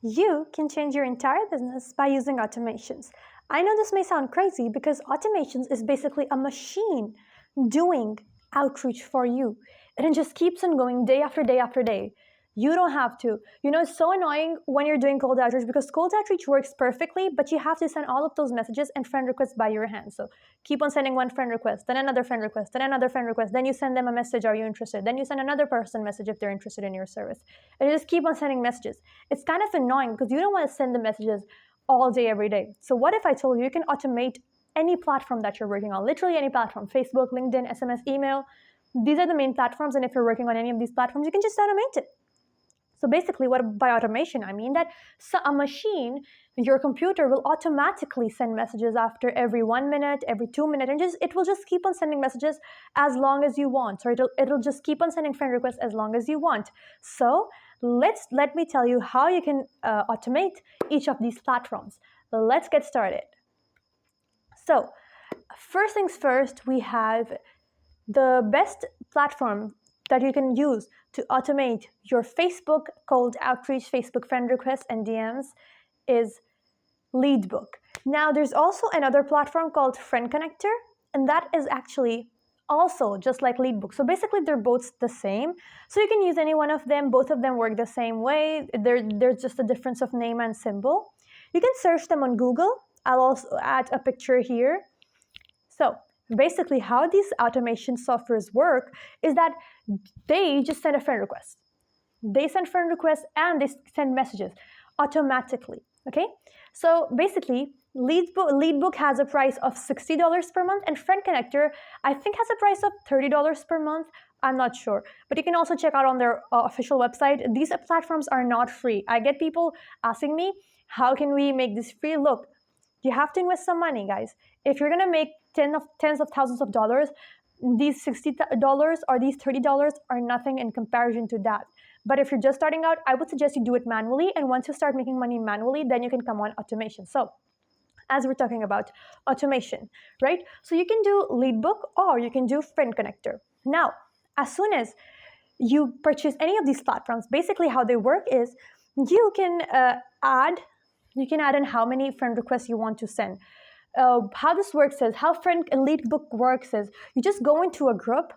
You can change your entire business by using automations. I know this may sound crazy because automations is basically a machine doing outreach for you. And it just keeps on going day after day after day. You don't have to. It's so annoying when you're doing cold outreach because cold outreach works perfectly, but you have to send all of those messages and friend requests by your hand. So keep on sending one friend request, then another friend request, then another friend request. Then you send them a message, are you interested? Then you send another person message if they're interested in your service. And you just keep on sending messages. It's kind of annoying because you don't want to send the messages all day, every day. So what if I told you can automate any platform that you're working on, literally any platform, Facebook, LinkedIn, SMS, email. These are the main platforms, and if you're working on any of these platforms, you can just automate it. So basically, what by automation, I mean that a machine, your computer will automatically send messages after every 1 minute, every 2 minutes, and it will just keep on sending messages as long as you want, or it'll just keep on sending friend requests as long as you want. So let me tell you how you can automate each of these platforms. Let's get started. So first things first, we have the best platform that you can use to automate your Facebook cold outreach, Facebook friend requests, and DMs is Leadbook. Now, there's also another platform called Friend Connector, and that is actually also just like Leadbook. So basically, they're both the same. So you can use any one of them. Both of them work the same way. There's just a difference of name and symbol. You can search them on Google. I'll also add a picture here. So basically, how these automation softwares work is that they just send a friend request. They send friend requests and they send messages automatically. Okay, so basically, Leadbook has a price of $60 per month, and Friend Connector, I think, has a price of $30 per month. I'm not sure, but you can also check out on their official website. These platforms are not free. I get people asking me, how can we make this free? Look, you have to invest some money, guys. If you're gonna make tens of thousands of dollars, these $60 or these $30 are nothing in comparison to that. But if you're just starting out, I would suggest you do it manually. And once you start making money manually, then you can come on automation. So as we're talking about automation, right? So you can do Leadbook or you can do Friend Connector. Now, as soon as you purchase any of these platforms, basically how they work is you can add in how many friend requests you want to send. How this works is, how Friend Leadbook works is, you just go into a group.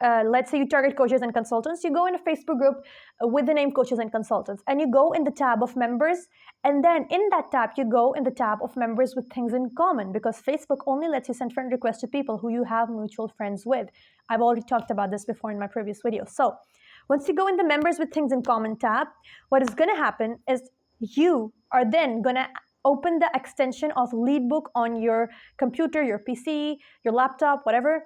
Let's say you target coaches and consultants. You go in a Facebook group with the name Coaches and Consultants, and you go in the tab of members, and then in that tab, you go in the tab of members with things in common, because Facebook only lets you send friend requests to people who you have mutual friends with. I've already talked about this before in my previous video. So once you go in the members with things in common tab, what is going to happen is you are then going to open the extension of Leadbook on your computer, your PC, your laptop, whatever,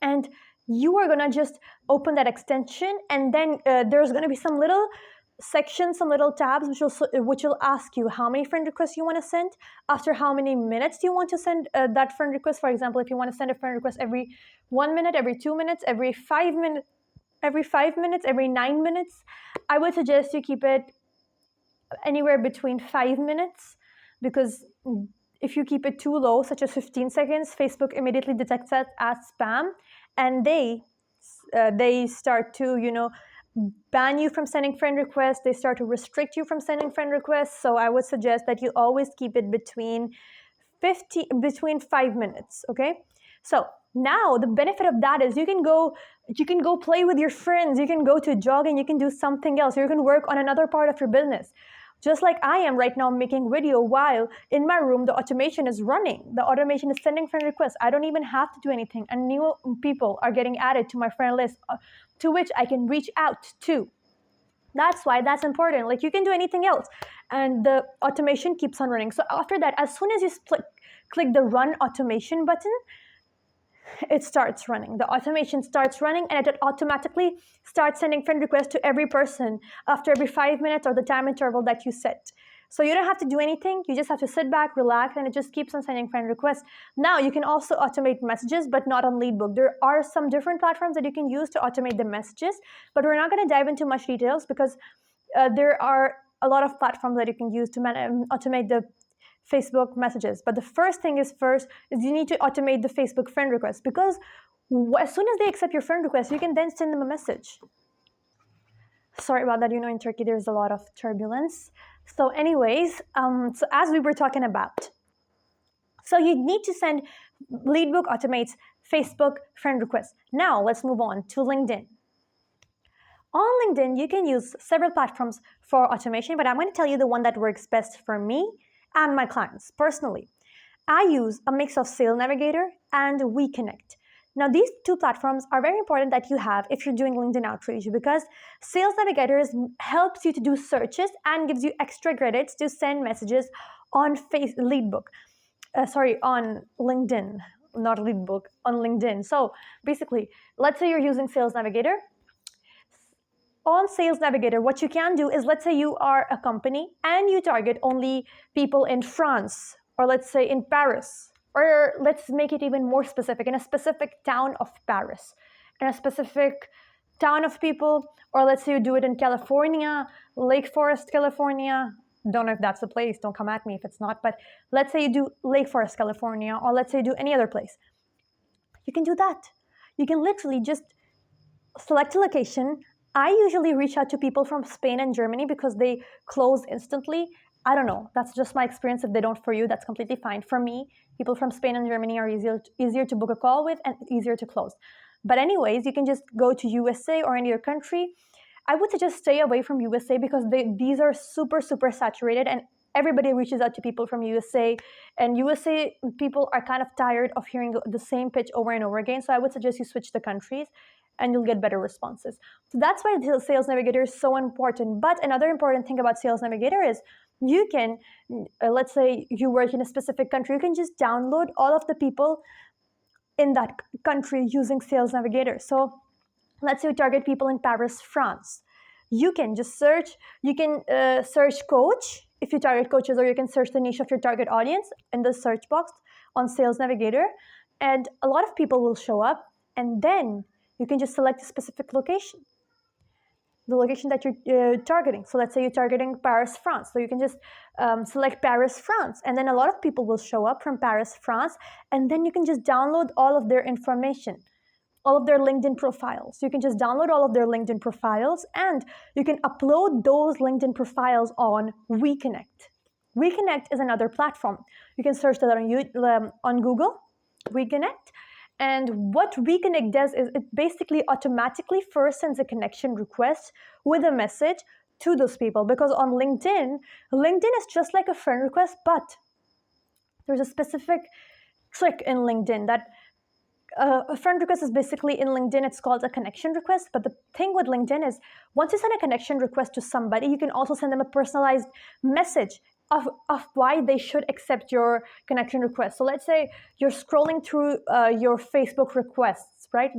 and you are going to just open that extension, and then there's going to be some little sections, some little tabs which will ask you how many friend requests you want to send, after how many minutes do you want to send that friend request. For example, if you want to send a friend request every 1 minute, every 2 minutes, every 5 minutes, every 9 minutes, I would suggest you keep it anywhere between 5 minutes, because if you keep it too low, such as 15 seconds, Facebook immediately detects that as spam, and they start to ban you from sending friend requests. They start to restrict you from sending friend requests. So I would suggest that you always keep it between 5 minutes. Okay, so now the benefit of that is you can go play with your friends, you can go to jogging, you can do something else, you can work on another part of your business. Just like I am right now making video while in my room, the automation is running. The automation is sending friend requests. I don't even have to do anything. And new people are getting added to my friend list to which I can reach out to. That's why that's important. Like, you can do anything else. And the automation keeps on running. So after that, as soon as you click the run automation button, it starts running. The automation starts running, and it automatically starts sending friend requests to every person after every 5 minutes or the time interval that you set. So you don't have to do anything. You just have to sit back, relax, and it just keeps on sending friend requests. Now, you can also automate messages, but not on Leadbook. There are some different platforms that you can use to automate the messages, but we're not going to dive into much details because there are a lot of platforms that you can use to automate the Facebook messages. But the first thing is you need to automate the Facebook friend request, because as soon as they accept your friend request, you can then send them a message. Sorry about that. In Turkey, there's a lot of turbulence. So, anyways, so as we were talking about, so you need to send Leadbook automates Facebook friend requests. Now, let's move on to LinkedIn. On LinkedIn, you can use several platforms for automation, but I'm going to tell you the one that works best for me and my clients personally. I use a mix of Sales Navigator and WeConnect. Now, these two platforms are very important that you have if you're doing LinkedIn outreach, because Sales Navigator helps you to do searches and gives you extra credits to send messages on Leadbook. On LinkedIn, not Leadbook, on LinkedIn. So basically, let's say you're using Sales Navigator. On Sales Navigator, what you can do is, let's say you are a company and you target only people in France, or let's say in Paris, or let's make it even more specific, in a specific town of Paris, in a specific town of people, or let's say you do it in California, Lake Forest, California. Don't know if that's the place, don't come at me if it's not, but let's say you do Lake Forest, California, or let's say you do any other place. You can do that. You can literally just select a location. I usually reach out to people from Spain and Germany because they close instantly. I don't know. That's just my experience. If they don't for you, that's completely fine. For me, people from Spain and Germany are easier to book a call with and easier to close. But anyways, you can just go to USA or any other country. I would suggest stay away from USA because these are super, super saturated, and everybody reaches out to people from USA. And USA people are kind of tired of hearing the same pitch over and over again. So I would suggest you switch the countries and you'll get better responses. So that's why the Sales Navigator is so important. But another important thing about Sales Navigator is you can, let's say you work in a specific country, you can just download all of the people in that country using Sales Navigator. So let's say you target people in Paris, France. You can just search, search coach if you target coaches, or you can search the niche of your target audience in the search box on Sales Navigator, and a lot of people will show up, and then you can just select a specific location, the location that you're targeting. So let's say you're targeting Paris, France. So you can just select Paris, France, and then a lot of people will show up from Paris, France, and then you can just download all of their information, all of their LinkedIn profiles. You can just download all of their LinkedIn profiles, and you can upload those LinkedIn profiles on WeConnect. WeConnect is another platform. You can search that on Google, WeConnect. And what WeConnect does is it basically automatically first sends a connection request with a message to those people. Because on LinkedIn is just like a friend request, but there's a specific trick in LinkedIn that a friend request is basically, in LinkedIn, it's called a connection request. But the thing with LinkedIn is, once you send a connection request to somebody, you can also send them a personalized message of why they should accept your connection request. So let's say you're scrolling through your Facebook requests, right?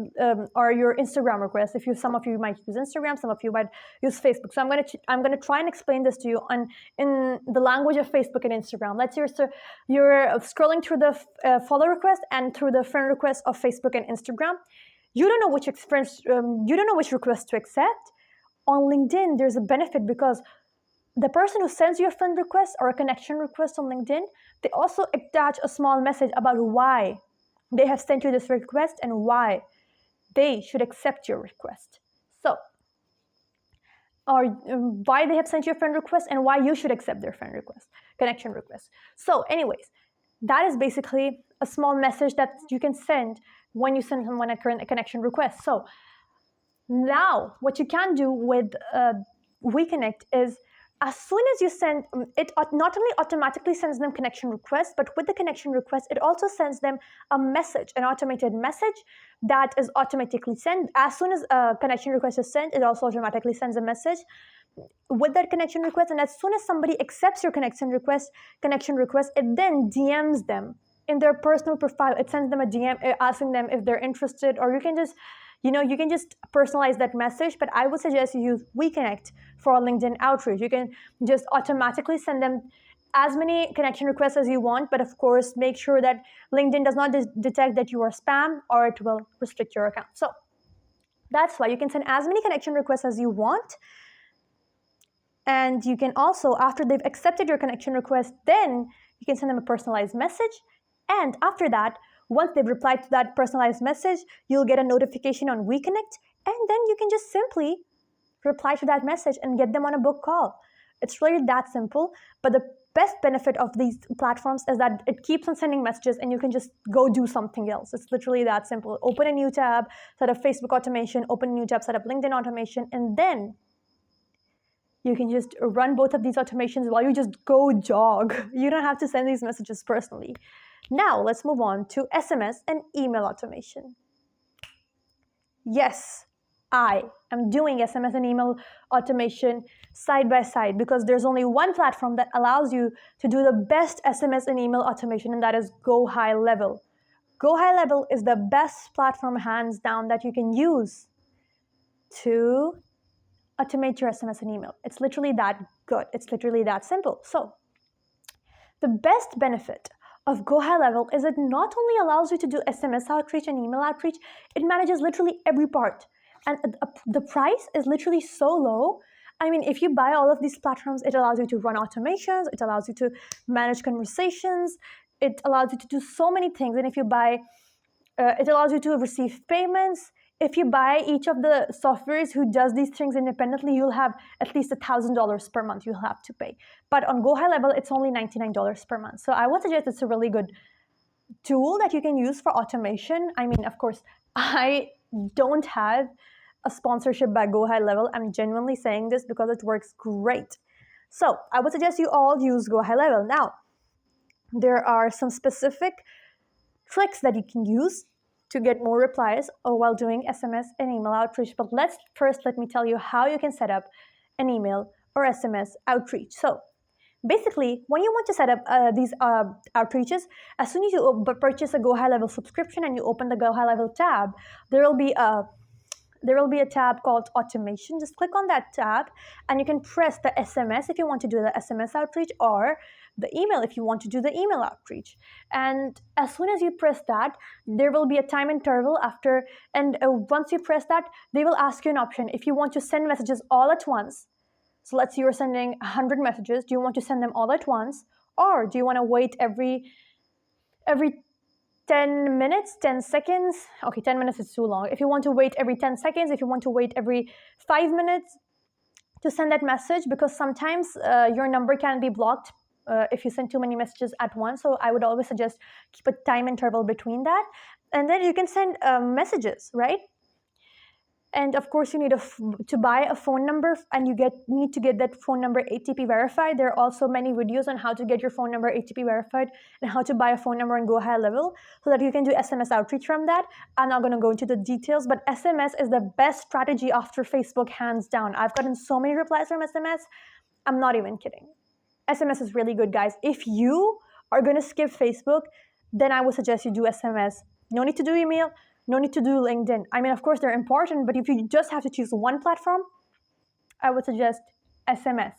Or your Instagram requests. Some of you might use Instagram, some of you might use Facebook. So I'm gonna try and explain this to you in the language of Facebook and Instagram. Let's say you're scrolling through the follow request and through the friend request of Facebook and Instagram. You don't know which request to accept. On LinkedIn, there's a benefit because the person who sends you a friend request or a connection request on LinkedIn, they also attach a small message about why they have sent you this request and why they should accept your request. So, or why they have sent you a friend request and why you should accept their friend request, connection request. So anyways, that is basically a small message that you can send when you send someone a connection request. So now what you can do with WeConnect is, as soon as you send it, not only automatically sends them connection requests, but with the connection request, it also sends them a message, an automated message that is automatically sent. As soon as a connection request is sent, it also automatically sends a message with that connection request. And as soon as somebody accepts your connection request, it then DMs them in their personal profile. It sends them a DM asking them if they're interested, or you can just personalize that message. But I would suggest you use WeConnect for LinkedIn outreach. You can just automatically send them as many connection requests as you want, but of course, make sure that LinkedIn does not detect that you are spam, or it will restrict your account. So that's why you can send as many connection requests as you want. And you can also, after they've accepted your connection request, then you can send them a personalized message. And after that, once they've replied to that personalized message, you'll get a notification on WeConnect, and then you can just simply reply to that message and get them on a book call. It's really that simple. But the best benefit of these platforms is that it keeps on sending messages and you can just go do something else. It's literally that simple. Open a new tab, set up Facebook automation, open a new tab, set up LinkedIn automation, and then you can just run both of these automations while you just go jog. You don't have to send these messages personally. Now let's move on to SMS and email automation. Yes, I am doing SMS and email automation side by side because there's only one platform that allows you to do the best SMS and email automation, and that is Go High Level. Go High Level is the best platform, hands down, that you can use to automate your SMS and email. It's literally that good. It's literally that simple. So the best benefit of Go High Level is it not only allows you to do SMS outreach and email outreach, it manages literally every part. And the price is literally so low. I mean, if you buy all of these platforms, it allows you to run automations, it allows you to manage conversations, it allows you to do so many things. And if you buy, it allows you to receive payments. If you buy each of the softwares who does these things independently, you'll have at least $1,000 per month you'll have to pay. But on Go High Level, it's only $99 per month. So I would suggest it's a really good tool that you can use for automation. I mean, of course, I don't have a sponsorship by Go High Level. I'm genuinely saying this because it works great. So I would suggest you all use Go High Level. Now, there are some specific tricks that you can use to get more replies while doing SMS and email outreach. But let me tell you how you can set up an email or SMS outreach. So basically, when you want to set up these outreaches, as soon as you purchase a Go High Level subscription and you open the Go High Level tab, there will be a tab called automation. Just click on that tab and you can press the SMS if you want to do the SMS outreach, or the email if you want to do the email outreach. And as soon as you press that, there will be a time interval after, and once you press that, they will ask you an option. If you want to send messages all at once, so let's say you're sending 100 messages, do you want to send them all at once, or do you want to wait every 10 minutes, 10 seconds? Okay, 10 minutes is too long. If you want to wait every 10 seconds, if you want to wait every 5 minutes to send that message, because sometimes your number can be blocked if you send too many messages at once. So I would always suggest keep a time interval between that. And then you can send messages, right? And of course, you need to buy a phone number, and you need to get that phone number ATP verified. There are also many videos on how to get your phone number ATP verified and how to buy a phone number and Go High Level so that you can do SMS outreach from that. I'm not going to go into the details, but SMS is the best strategy after Facebook, hands down. I've gotten so many replies from SMS. I'm not even kidding. SMS is really good, guys. If you are going to skip Facebook, then I would suggest you do SMS. No need to do email. No need to do LinkedIn. I mean, of course, they're important, but if you just have to choose one platform, I would suggest SMS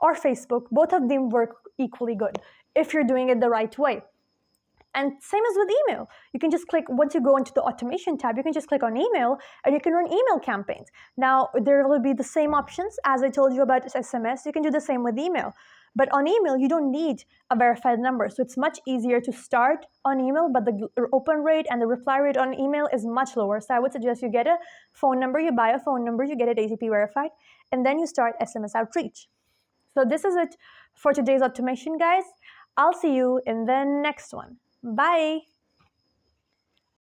or Facebook. Both of them work equally good if you're doing it the right way. And same as with email. You can just click, once you go into the automation tab, you can just click on email and you can run email campaigns. Now, there will be the same options as I told you about SMS. You can do the same with email. But on email, you don't need a verified number. So it's much easier to start on email, but the open rate and the reply rate on email is much lower. So I would suggest you get a phone number, you buy a phone number, you get it ATP verified, and then you start SMS outreach. So this is it for today's automation, guys. I'll see you in the next one. Bye.